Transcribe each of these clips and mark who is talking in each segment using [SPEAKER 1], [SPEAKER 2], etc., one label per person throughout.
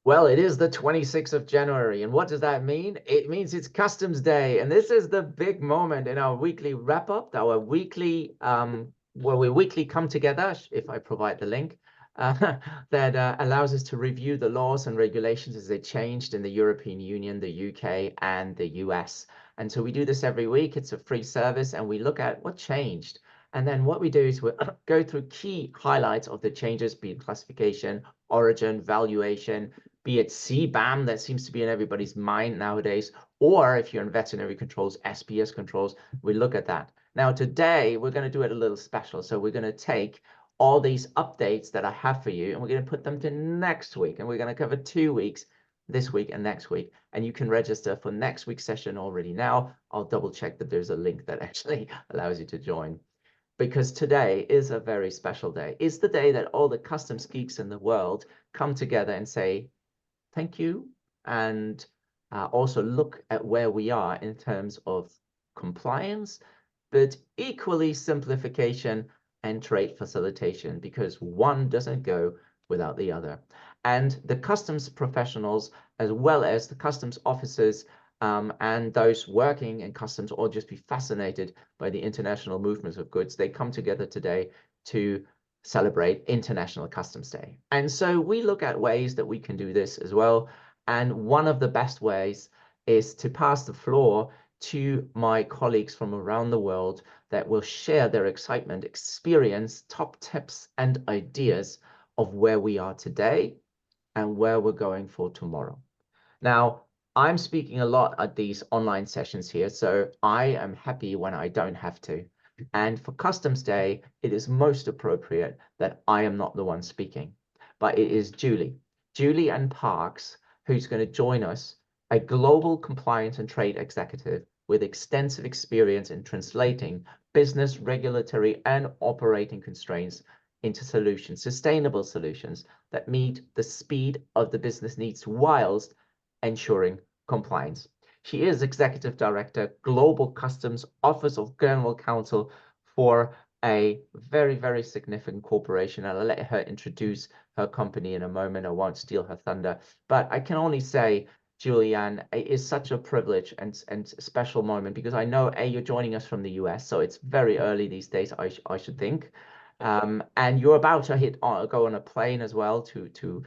[SPEAKER 1] Well, it is the 26th of January. And what does that mean? It means it's Customs Day. And this is the big moment in our weekly wrap up, our weekly, where we weekly come together, if I provide the link, that allows us to review the laws and regulations as they changed in the European Union, the UK, and the US. And so we do this every week. It's a free service, and we look at what changed. And then what we do is we go through key highlights of the changes, be it classification, origin, valuation, be it CBAM that seems to be in everybody's mind nowadays, or if you're in veterinary controls, SPS controls, we look at that. Now, today, we're going to do it a little special. So we're going to take all these updates that I have for you, and we're going to put them to next week. And we're going to cover 2 weeks, this week and next week. And you can register for next week's session already now. I'll double check that there's a link that actually allows you to join, because today is a very special day. It's the day that all the customs geeks in the world come together and say, thank you, and also look at where we are in terms of compliance, but equally simplification and trade facilitation, because one doesn't go without the other. And the customs professionals, as well as the customs officers, and those working in customs, or just be fascinated by the international movements of goods, they come together today to celebrate International Customs Day. And so we look at ways that we can do this as well. And one of the best ways is to pass the floor to my colleagues from around the world that will share their excitement, experience, top tips, and ideas of where we are today and where we're going for tomorrow. Now, I'm speaking a lot at these online sessions here, so I am happy when I don't have to. And for Customs Day, it is most appropriate that I am not the one speaking, but it is Julie Ann Parks, who's going to join us, a global compliance and trade executive with extensive experience in translating business, regulatory, and operating constraints into solutions, sustainable solutions that meet the speed of the business needs whilst ensuring compliance. She is Executive Director, Global Customs Office of General Counsel for a very, very significant corporation. And I'll let her introduce her company in a moment. I won't steal her thunder. But I can only say, Julianne, it is such a privilege and special moment, because I know, A, you're joining us from the US, so it's very early these days, I should think. And you're about to go on a plane as well to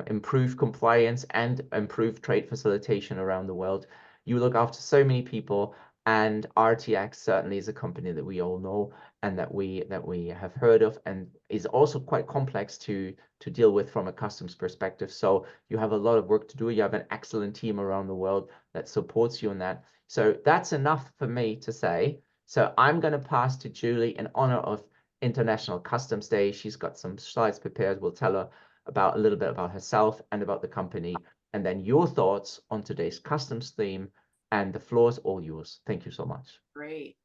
[SPEAKER 1] improve compliance and improve trade facilitation around the world. You look after so many people, and RTX certainly is a company that we all know and that we have heard of, and is also quite complex to deal with from a customs perspective. So you have a lot of work to do. You have an excellent team around the world that supports you in that. So that's enough for me to say. So I'm going to pass to Julie in honor of International Customs Day. She's got some slides prepared. We'll tell her about a little bit about herself and about the company, and then your thoughts on today's customs theme, and the floor is all yours. Thank you so much.
[SPEAKER 2] Great.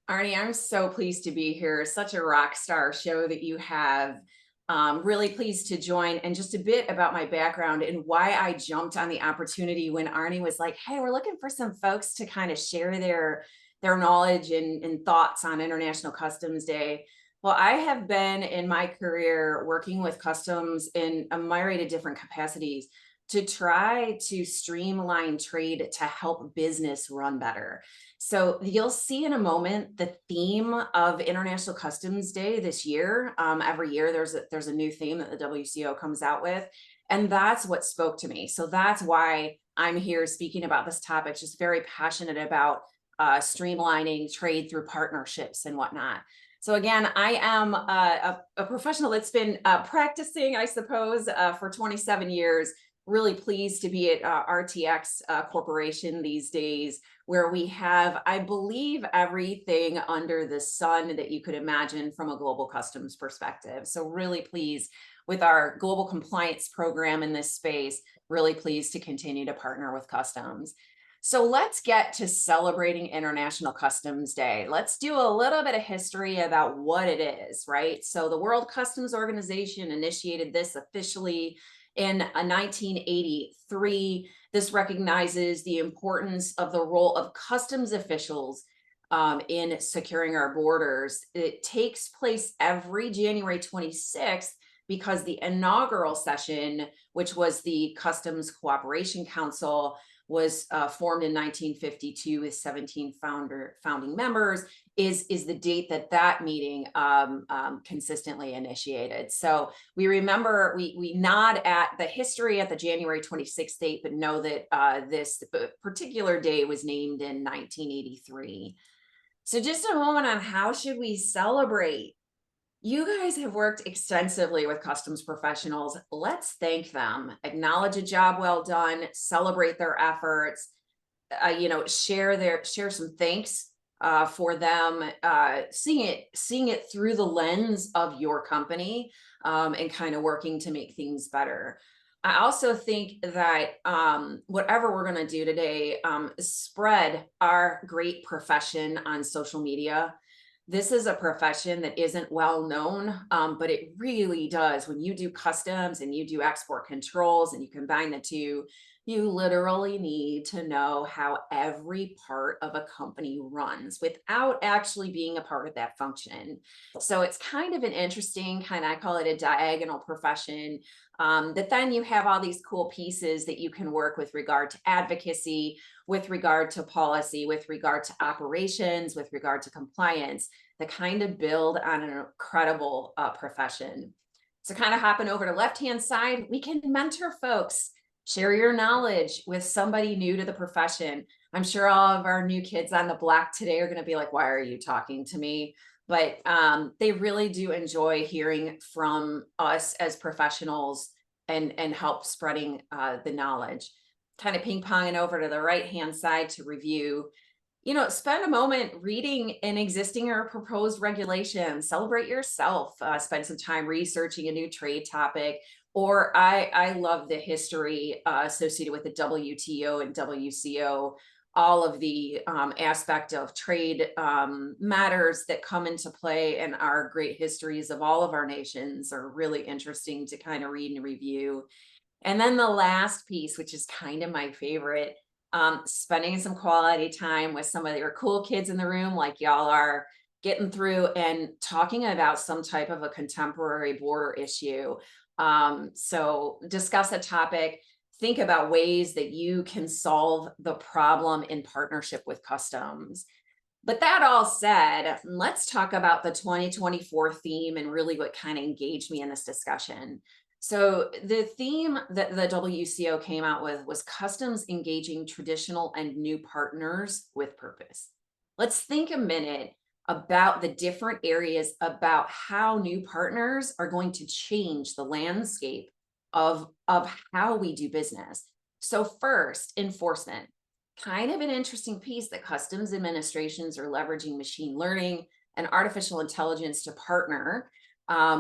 [SPEAKER 2] Arnie, I'm so pleased to be here. Such a rock star show that you have. Really pleased to join, and just a bit about my background and why I jumped on the opportunity when Arnie was like, hey, we're looking for some folks to kind of share their knowledge and thoughts on International Customs Day. Well, I have been in my career working with customs in a myriad of different capacities to try to streamline trade to help business run better. So you'll see in a moment the theme of International Customs Day this year. Every year there's a new theme that the WCO comes out with, and that's what spoke to me. So that's why I'm here speaking about this topic, just very passionate about streamlining trade through partnerships and whatnot. So again, I am a professional that's been practicing, I suppose, for 27 years. Really pleased to be at RTX Corporation these days, where we have, I believe, everything under the sun that you could imagine from a global customs perspective. So really pleased with our global compliance program in this space. Really pleased to continue to partner with customs. So let's get to celebrating International Customs Day. Let's do a little bit of history about what it is, right? So the World Customs Organization initiated this officially in 1983. This recognizes the importance of the role of customs officials in securing our borders. It takes place every January 26th because the inaugural session, which was the Customs Cooperation Council, was formed in 1952 with 17 founding members, is the date that meeting consistently initiated. So we remember, we nod at the history at the January 26th date, but know that this particular day was named in 1983. So just a moment on how should we celebrate? You guys have worked extensively with customs professionals. Let's thank them, acknowledge a job well done, celebrate their efforts, share some thanks for them, seeing it through the lens of your company, and kind of working to make things better. I also think that whatever we're going to do today, spread our great profession on social media. This is a profession that isn't well known, but it really does. When you do customs and you do export controls and you combine the two, you literally need to know how every part of a company runs without actually being a part of that function. So it's kind of an interesting I call it a diagonal profession, that then you have all these cool pieces that you can work with regard to advocacy, with regard to policy, with regard to operations, with regard to compliance, that kind of build on an incredible profession. So kind of hopping over to left-hand side, we can mentor folks, share your knowledge with somebody new to the profession. I'm sure all of our new kids on the block today are going to be like, why are you talking to me? But they really do enjoy hearing from us as professionals and help spreading the knowledge. Kind of ping-ponging over to the right-hand side to review. Spend a moment reading an existing or proposed regulation, celebrate yourself, spend some time researching a new trade topic, or I love the history associated with the WTO and WCO, all of the aspect of trade matters that come into play, and our great histories of all of our nations are really interesting to kind of read and review. And then the last piece, which is kind of my favorite, spending some quality time with some of your cool kids in the room, like y'all are, getting through and talking about some type of a contemporary border issue. So discuss a topic, think about ways that you can solve the problem in partnership with customs. But that all said, let's talk about the 2024 theme and really what kind of engaged me in this discussion. So the theme that the WCO came out with was customs engaging traditional and new partners with purpose. Let's think a minute about the different areas about how new partners are going to change the landscape of how we do business. So first, enforcement. Kind of an interesting piece that customs administrations are leveraging machine learning and artificial intelligence to partner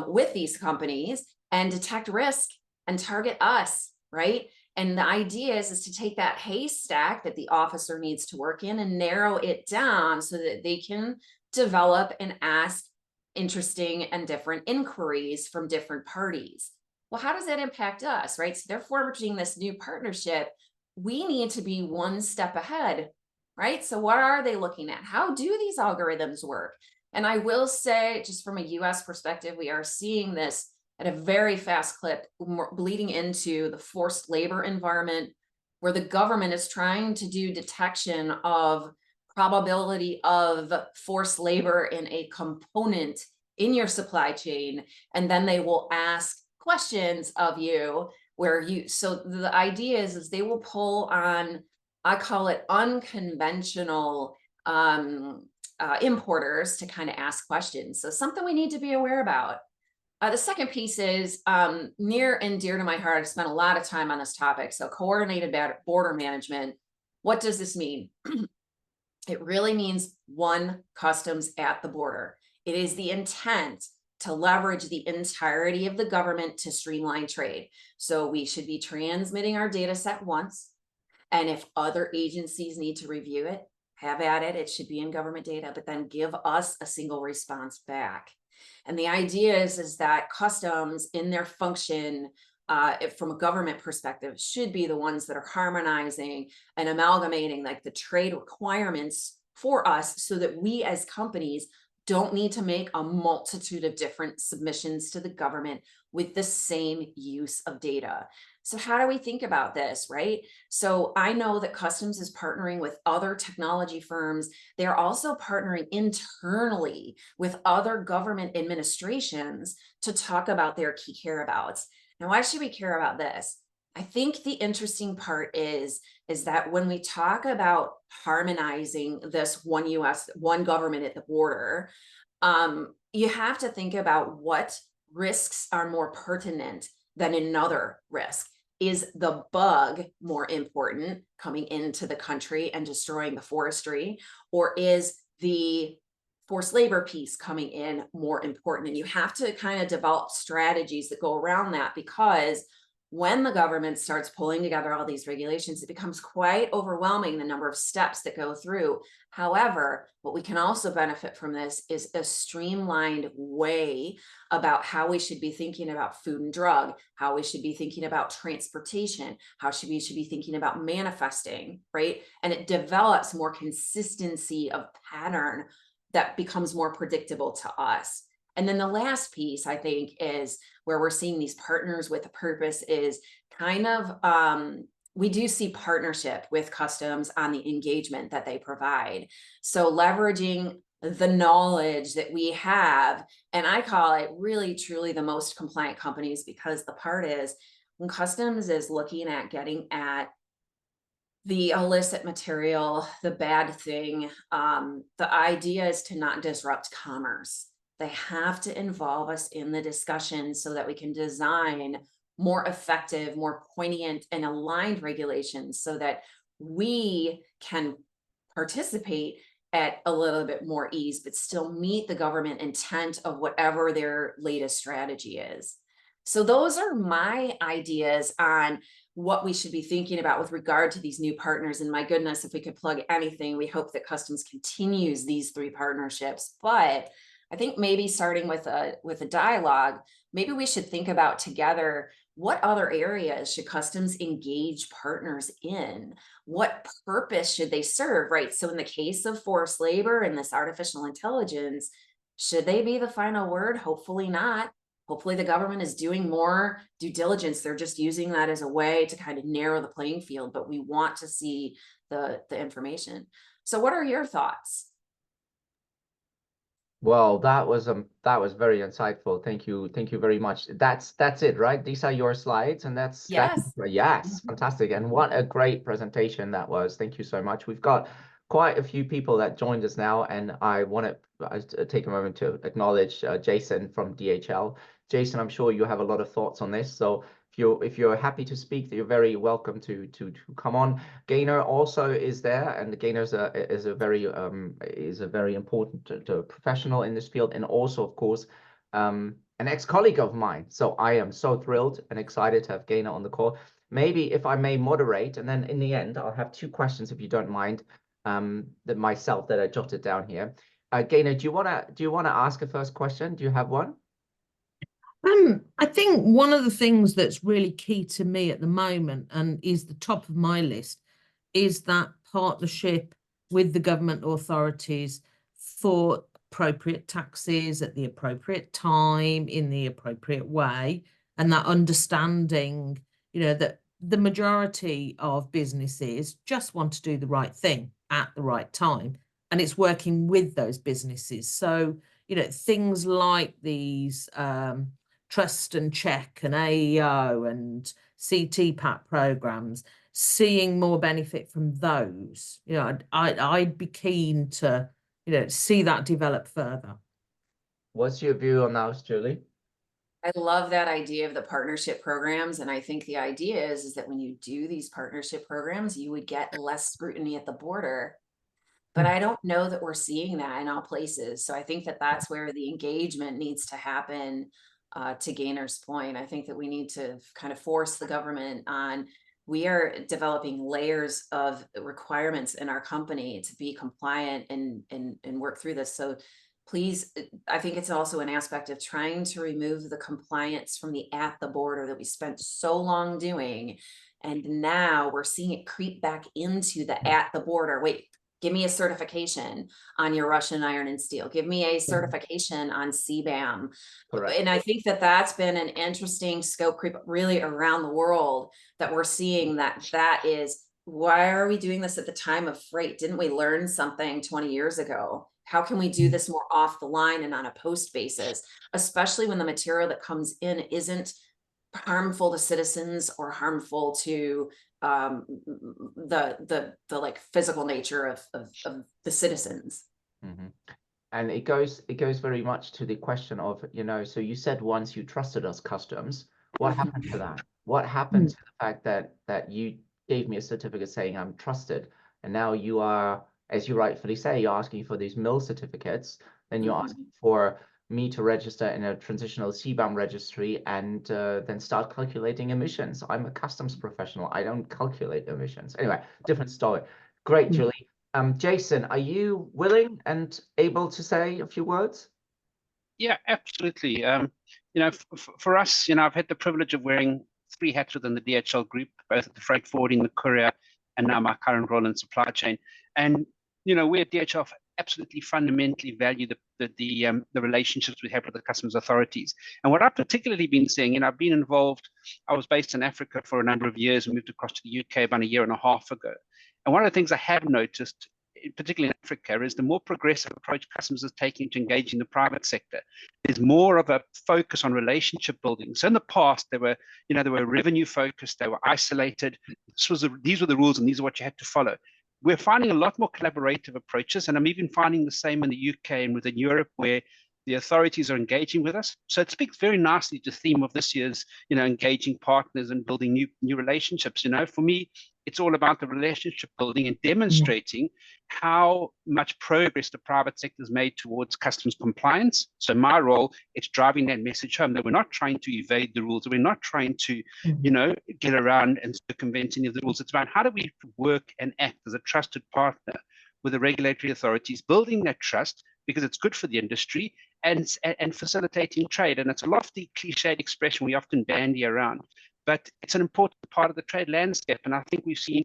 [SPEAKER 2] with these companies and detect risk and target us, right? And the idea is to take that haystack that the officer needs to work in and narrow it down so that they can develop and ask interesting and different inquiries from different parties. Well, how does that impact us, right? So they're forging this new partnership. We need to be one step ahead, right? So what are they looking at? How do these algorithms work? And I will say, just from a US perspective, we are seeing this at a very fast clip, bleeding into the forced labor environment, where the government is trying to do detection of probability of forced labor in a component in your supply chain. And then they will ask questions of you so the idea is they will pull on, I call it unconventional importers to kind of ask questions. So something we need to be aware about. The second piece is near and dear to my heart. I've spent a lot of time on this topic. So coordinated border management. What does this mean? It really means one customs at the border. It is the intent to leverage the entirety of the government to streamline trade. So we should be transmitting our data set once. And if other agencies need to review it, have at it. It should be in government data, but then give us a single response back. And the idea is that customs in their function, from a government perspective, should be the ones that are harmonizing and amalgamating like the trade requirements for us so that we as companies don't need to make a multitude of different submissions to the government with the same use of data. So how do we think about this, right? So I know that Customs is partnering with other technology firms. They're also partnering internally with other government administrations to talk about their key care abouts. Now, why should we care about this? I think the interesting part is that when we talk about harmonizing this one US, one government at the border, you have to think about what risks are more pertinent than another risk. Is the bug more important coming into the country and destroying the forestry, or is the forced labor piece coming in more important? And you have to kind of develop strategies that go around that, because when the government starts pulling together all these regulations, it becomes quite overwhelming, the number of steps that go through. However, what we can also benefit from this is a streamlined way about how we should be thinking about food and drug, how we should be thinking about transportation, how we should be thinking about manifesting, right? And it develops more consistency of pattern that becomes more predictable to us. And then the last piece, I think, is where we're seeing these partners with a purpose is kind of, we do see partnership with Customs on the engagement that they provide. So leveraging the knowledge that we have, and I call it really, truly the most compliant companies, because the part is when Customs is looking at getting at the illicit material, the bad thing, the idea is to not disrupt commerce. They have to involve us in the discussion so that we can design more effective, more poignant and aligned regulations so that we can participate at a little bit more ease, but still meet the government intent of whatever their latest strategy is. So those are my ideas on what we should be thinking about with regard to these new partners. And my goodness, if we could plug anything, we hope that Customs continues these 3 partnerships. But I think maybe starting with a dialogue, maybe we should think about together, what other areas should Customs engage partners in? What purpose should they serve, right? So in the case of forced labor and this artificial intelligence, should they be the final word? Hopefully not. Hopefully the government is doing more due diligence. They're just using that as a way to kind of narrow the playing field, but we want to see the information. So what are your thoughts?
[SPEAKER 1] Well, that was very insightful. Thank you very much. That's it, right? These are your slides, and that's
[SPEAKER 2] Yes.
[SPEAKER 1] yes, fantastic. And what a great presentation that was. Thank you so much. We've got quite a few people that joined us now, and I want to take a moment to acknowledge Jason from DHL. Jason, I'm sure you have a lot of thoughts on this, so if you're happy to speak, you're very welcome to come on. Gaynor also is there, and Gaynor is a very important professional in this field, and also, of course, an ex-colleague of mine. So I am so thrilled and excited to have Gaynor on the call. Maybe if I may moderate, and then in the end, I'll have 2 questions if you don't mind, that I jotted down here. Gaynor, do you wanna ask a first question? Do you have one?
[SPEAKER 3] I think one of the things that's really key to me at the moment and is the top of my list is that partnership with the government authorities for appropriate taxes at the appropriate time in the appropriate way, and that understanding, that the majority of businesses just want to do the right thing at the right time, and it's working with those businesses. So, things like these trust and check and AEO and CTPAT programs, seeing more benefit from those. I'd be keen to, see that develop further.
[SPEAKER 1] What's your view on that, Julie?
[SPEAKER 2] I love that idea of the partnership programs. And I think the idea is that when you do these partnership programs, you would get less scrutiny at the border. But I don't know that we're seeing that in all places. So I think that that's where the engagement needs to happen. To Gaynor's point, I think that we need to kind of force the government on. We are developing layers of requirements in our company to be compliant and work through this. So please, I think it's also an aspect of trying to remove the compliance from the at the border that we spent so long doing. And now we're seeing it creep back into the at the border. Wait, Give me a certification on your Russian iron and steel. Give me a certification on CBAM.
[SPEAKER 1] Correct.
[SPEAKER 2] And I think that that's been an interesting scope creep really around the world, that we're seeing that is, why are we doing this at the time of freight? Didn't we learn something 20 years ago? How can we do this more off the line and on a post basis, especially when the material that comes in isn't harmful to citizens or harmful to the like physical nature of the citizens.
[SPEAKER 1] Mm-hmm. And it goes very much to the question of, you know, so you said once you trusted us, customs. What happened to that? What happened to the fact that you gave me a certificate saying I'm trusted, and now you are, as you rightfully say, you're asking for these mill certificates, then you're asking for me to register in a transitional CBAM registry and then start calculating emissions. I'm a customs professional. I don't calculate emissions. Anyway, different story. Great, Julie. Jason, are you willing and able to say a few words?
[SPEAKER 4] Yeah, absolutely. You know, for us, you know, I've had the privilege of wearing 3 hats within the DHL group, both at the freight forwarding, the courier, and now my current role in supply chain. And you know, we at DHL absolutely fundamentally value the relationships we have with the customs authorities. And what I've particularly been seeing, you know, I've been involved. I was based in Africa for a number of years and moved across to the UK about 1.5 years ago. And one of the things I have noticed, particularly in Africa, is the more progressive approach customs is taking to engage in the private sector. There's more of a focus on relationship building. So in the past, they were revenue focused, they were isolated. These were the rules and these are what you had to follow. We're finding a lot more collaborative approaches, and I'm even finding the same in the UK and within Europe, where the authorities are engaging with us. So it speaks very nicely to the theme of this year's, you know, engaging partners and building new relationships. You know, for me, it's all about the relationship building and demonstrating how much progress the private sector has made towards customs compliance. So my role, it's driving that message home that we're not trying to evade the rules, we're not trying to, you know, get around and circumvent any of the rules. It's about how do we work and act as a trusted partner with the regulatory authorities, building that trust because it's good for the industry and facilitating trade. And it's a lofty, cliched expression we often bandy around, but it's an important part of the trade landscape. And I think we've seen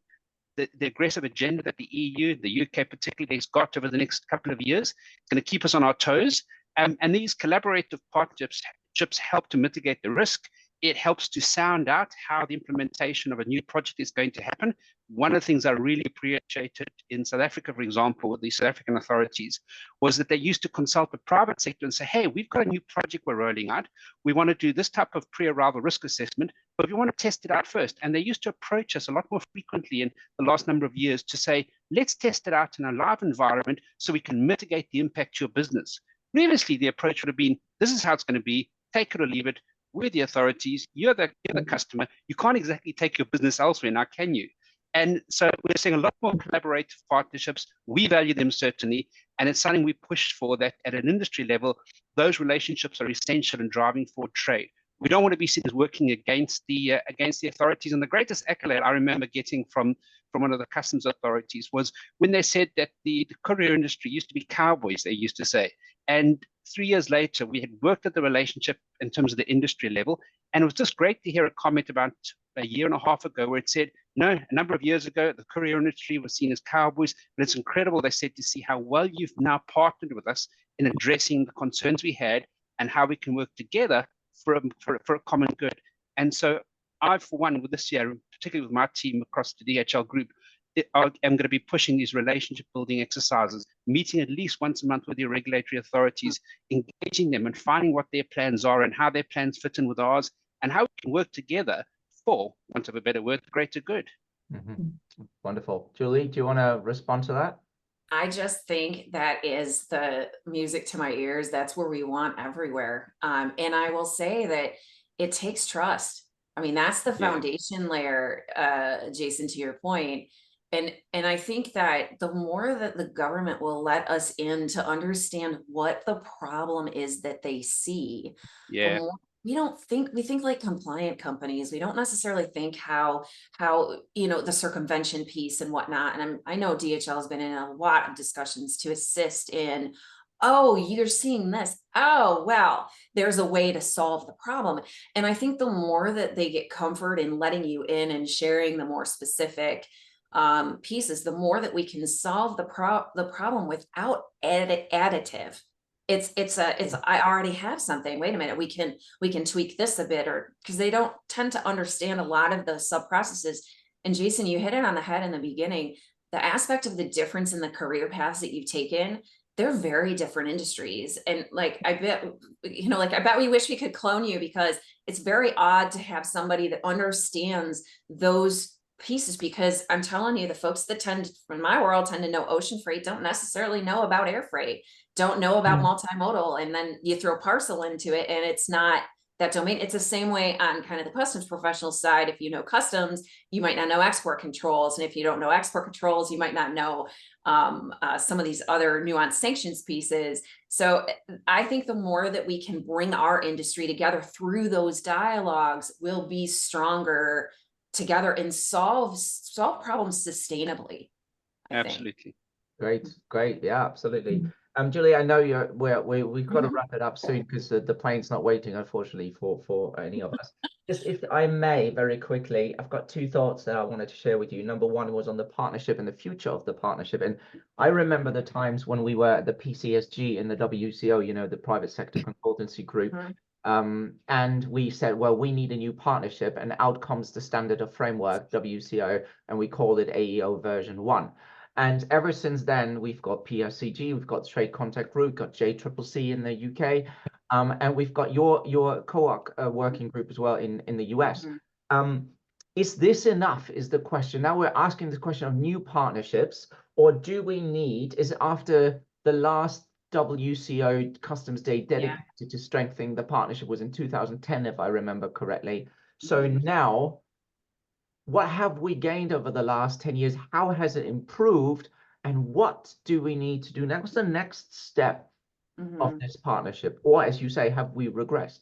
[SPEAKER 4] the aggressive agenda that the EU, the UK particularly, has got over the next couple of years. It's going to keep us on our toes. And these collaborative partnerships help to mitigate the risk. It helps to sound out how the implementation of a new project is going to happen. One of the things I really appreciated in South Africa, for example, with the South African authorities, was that they used to consult the private sector and say, hey, we've got a new project we're rolling out. We want to do this type of pre-arrival risk assessment, but we want to test it out first. And they used to approach us a lot more frequently in the last number of years to say, let's test it out in a live environment so we can mitigate the impact to your business. Previously, the approach would have been, this is how it's going to be, take it or leave it. We're the authorities, you're the customer. You can't exactly take your business elsewhere now, can you? And so we're seeing a lot more collaborative partnerships. We value them certainly, and it's something we push for, that at an industry level, those relationships are essential in driving forward trade. We don't want to be seen as working against the authorities. And the greatest accolade I remember getting from one of the customs authorities was when they said that the courier industry used to be cowboys, they used to say. And 3 years later, we had worked at the relationship in terms of the industry level. And it was just great to hear a comment about 1.5 years ago where it said, no, a number of years ago, the courier industry was seen as cowboys, but it's incredible, they said, to see how well you've now partnered with us in addressing the concerns we had and how we can work together for a common good. And so I, for one, with this year, particularly with my team across the DHL group, I'm going to be pushing these relationship building exercises, meeting at least once a month with your regulatory authorities, engaging them and finding what their plans are and how their plans fit in with ours and how we can work together for, want of a better word, the greater good.
[SPEAKER 1] Wonderful. Julie, do you want to respond to that?
[SPEAKER 2] I just think that is the music to my ears. That's where we want everywhere. And I will say that it takes trust. I mean, that's the foundation layer, Jason, to your point. And I think that the more that the government will let us in to understand what the problem is that they see, the more we think like compliant companies. We don't necessarily think how you know, the circumvention piece and whatnot. And I know DHL has been in a lot of discussions to assist in, oh, you're seeing this. Oh, well, there's a way to solve the problem. And I think the more that they get comfort in letting you in and sharing the more specific pieces, the more that we can solve the problem without additive. I already have something. Wait a minute, we can tweak this a bit, or because they don't tend to understand a lot of the sub processes. And Jason, you hit it on the head in the beginning. The aspect of the difference in the career paths that you've taken, they're very different industries. And like, I bet we wish we could clone you, because it's very odd to have somebody that understands those pieces, because I'm telling you, the folks that in my world tend to know ocean freight don't necessarily know about air freight, don't know about multimodal. And then you throw parcel into it and it's not that domain. It's the same way on kind of the customs professional side. If you know customs, you might not know export controls. And if you don't know export controls, you might not know some of these other nuanced sanctions pieces. So I think the more that we can bring our industry together through those dialogues, we'll be stronger together and solve problems sustainably.
[SPEAKER 4] Absolutely.
[SPEAKER 1] Great. Yeah, absolutely. Julie, I know we've got to wrap it up soon, because the plane's not waiting, unfortunately, for any of us. Just if I may, very quickly, I've got two thoughts that I wanted to share with you. Number one was on the partnership and the future of the partnership. And I remember the times when we were at the PCSG in the WCO, the private sector consultancy group. And we said, well, we need a new partnership, and out comes the standard of framework, WCO, and we called it AEO version 1. And ever since then, we've got PSCG, we've got Trade Contact Group, we've got JCCC in the UK, and we've got your COOC working group as well in the US. Is this enough, is the question. Now we're asking the question of new partnerships, or do we need, is it after the last WCO Customs Day dedicated to strengthening the partnership was in 2010, if I remember correctly. So now, what have we gained over the last 10 years? How has it improved? And what do we need to do now? What's the next step of this partnership? Or as you say, have we regressed?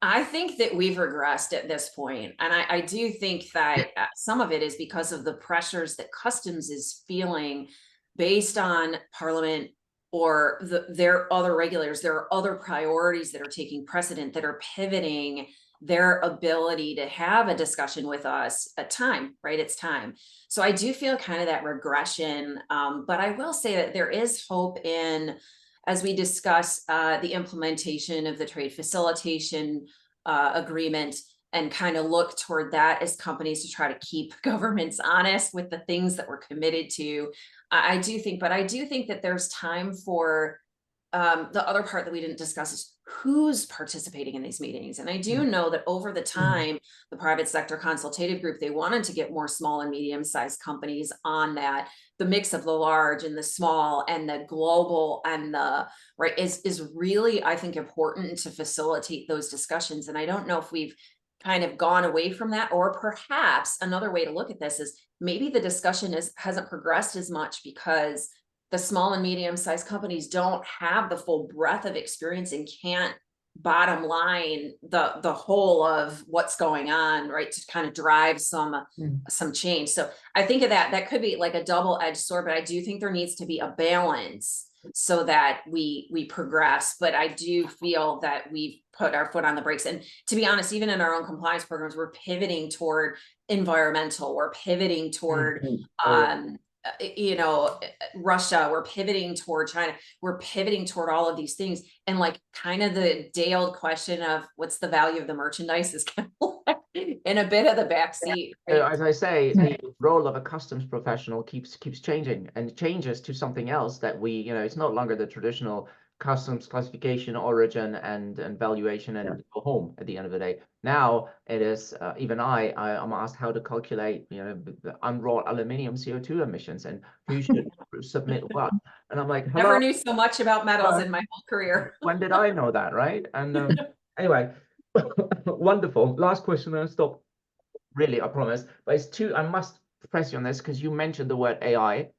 [SPEAKER 2] I think that we've regressed at this point. And I do think that some of it is because of the pressures that Customs is feeling based on Parliament or their other regulators. There are other priorities that are taking precedent, that are pivoting their ability to have a discussion with us at time, right? It's time. So I do feel kind of that regression. But I will say that there is hope in, as we discuss the implementation of the trade facilitation agreement, and kind of look toward that as companies to try to keep governments honest with the things that we're committed to. I do think that there's time for the other part that we didn't discuss is who's participating in these meetings. And I do know that over the time, the private sector consultative group, they wanted to get more small and medium-sized companies on that. The mix of the large and the small and the global and the right is really, I think, important to facilitate those discussions. And I don't know if we've kind of gone away from that, or perhaps another way to look at this is maybe the discussion hasn't progressed as much because the small and medium-sized companies don't have the full breadth of experience and can't bottom line the whole of what's going on, right, to kind of drive some change. So I think of that could be like a double-edged sword, but I do think there needs to be a balance so that we progress. But I do feel that we've put our foot on the brakes. And to be honest, even in our own compliance programs, we're pivoting toward environmental, we're pivoting toward Russia, we're pivoting toward China, we're pivoting toward all of these things. And like kind of the day-old question of what's the value of the merchandise is kind of like in a bit of the backseat. Right?
[SPEAKER 1] As I say, the role of a customs professional keeps changing, and changes to something else that it's no longer the traditional customs classification, origin, and valuation, and go home at the end of the day. Now it is even I'm asked how to calculate the unwrought aluminium CO2 emissions and who should submit what, and I'm like, hello?
[SPEAKER 2] Never knew so much about metals in my whole career.
[SPEAKER 1] When did I know that, right? And anyway, wonderful. Last question, and I'll stop. Really, I promise. But it's two. I must press you on this because you mentioned the word AI,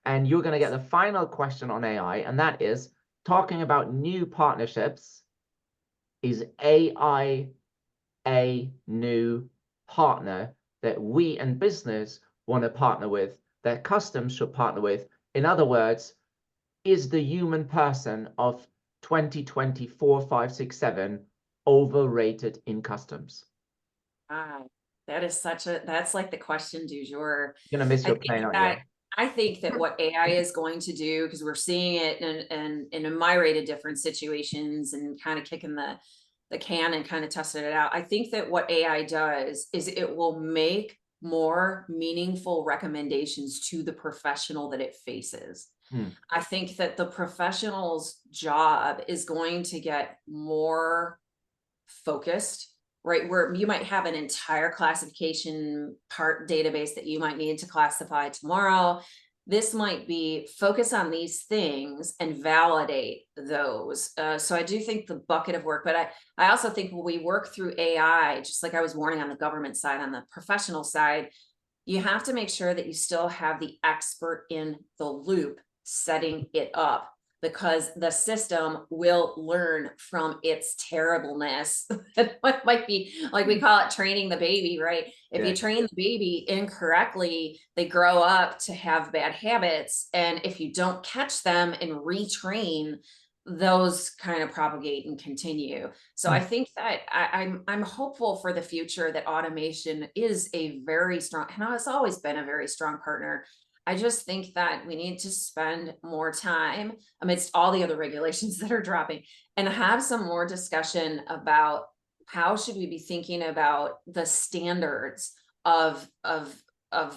[SPEAKER 1] and you're going to get the final question on AI, and that is, talking about new partnerships, is AI a new partner that we in business want to partner with, that customs should partner with? In other words, is the human person of 2024, 5, 6, 7 overrated in customs?
[SPEAKER 2] That is that's like the question du jour.
[SPEAKER 1] You're gonna miss your plane, aren't you?
[SPEAKER 2] I think that what AI is going to do, because we're seeing it in a myriad of different situations and kind of kicking the can and kind of testing it out. I think that what AI does is it will make more meaningful recommendations to the professional that it faces. I think that the professional's job is going to get more focused, right? Where you might have an entire classification part database that you might need to classify tomorrow. This might be focus on these things and validate those. So I do think the bucket of work, but I also think when we work through AI, just like I was warning on the government side, on the professional side, you have to make sure that you still have the expert in the loop setting it up, because the system will learn from its terribleness. It might be like, we call it training the baby, right? If you train the baby incorrectly, they grow up to have bad habits. And if you don't catch them and retrain, those kind of propagate and continue. So I think that I'm hopeful for the future that automation is a very strong, and it's always been a very strong partner. I just think that we need to spend more time amidst all the other regulations that are dropping and have some more discussion about how should we be thinking about the standards of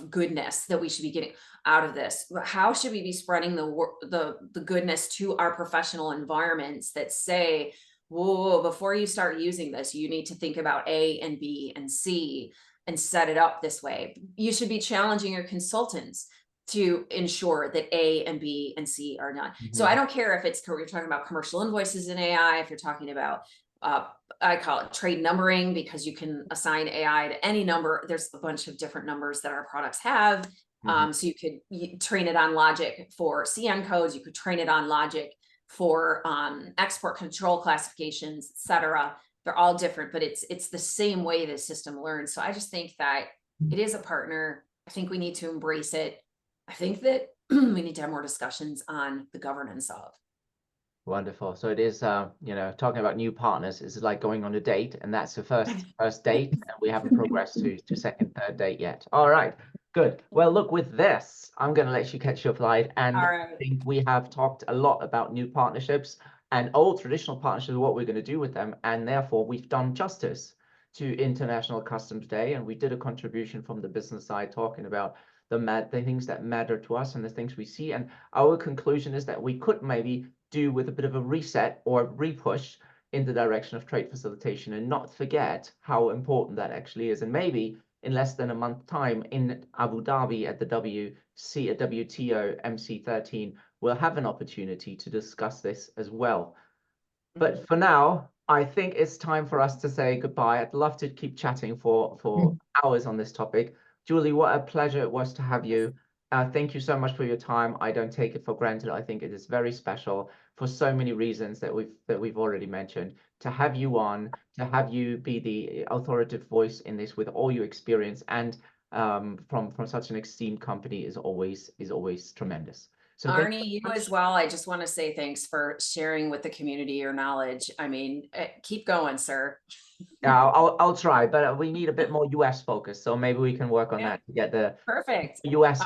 [SPEAKER 2] goodness that we should be getting out of this. How should we be spreading the goodness to our professional environments that say, whoa, before you start using this, you need to think about A and B and C and set it up this way. You should be challenging your consultants to ensure that A and B and C are done. So I don't care if you're talking about commercial invoices in AI, if you're talking about, I call it trade numbering, because you can assign AI to any number. There's a bunch of different numbers that our products have. So you could train it on logic for CN codes. You could train it on logic for export control classifications, et cetera. They're all different, but it's the same way the system learns. So I just think that it is a partner. I think we need to embrace it. I think that we need to have more discussions on the governance of.
[SPEAKER 1] Wonderful. So it is, you know, talking about new partners is like going on a date, and that's the first date, and we haven't progressed to second, third date yet. All right, good. Well, look, with this, I'm going to let you catch your flight, and I think we have talked a lot about new partnerships and old traditional partnerships, what we're going to do with them, and therefore we've done justice to International Customs Day, and we did a contribution from the business side talking about the things that matter to us and the things we see. And our conclusion is that we could maybe do with a bit of a reset or repush in the direction of trade facilitation and not forget how important that actually is. And maybe in less than a month's time in Abu Dhabi at the WTO MC13, we'll have an opportunity to discuss this as well. But for now, I think it's time for us to say goodbye. I'd love to keep chatting for hours on this topic. Julie, what a pleasure it was to have you. Thank you so much for your time. I don't take it for granted. I think it is very special for so many reasons that we've already mentioned. To have you on, to have you be the authoritative voice in this with all your experience and from such an esteemed company is always tremendous. So
[SPEAKER 2] Arnie, you as well. I just want to say thanks for sharing with the community your knowledge. I mean, keep going, sir.
[SPEAKER 1] Yeah, I'll try, but we need a bit more US focus, so maybe we can work on that to get the
[SPEAKER 2] perfect
[SPEAKER 1] US,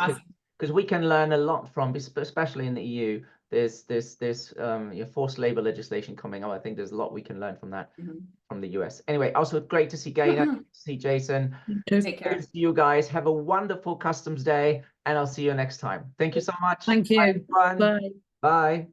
[SPEAKER 1] because we can learn a lot from, especially in the EU. There's forced labor legislation coming up. I think there's a lot we can learn from that from the US. Anyway, also great to see Gaynor, see Jason.
[SPEAKER 2] Take care.
[SPEAKER 1] Good to see you guys. Have a wonderful Customs Day, and I'll see you next time. Thank you so much.
[SPEAKER 3] Thank you.
[SPEAKER 1] Bye.
[SPEAKER 3] Bye.
[SPEAKER 1] Bye.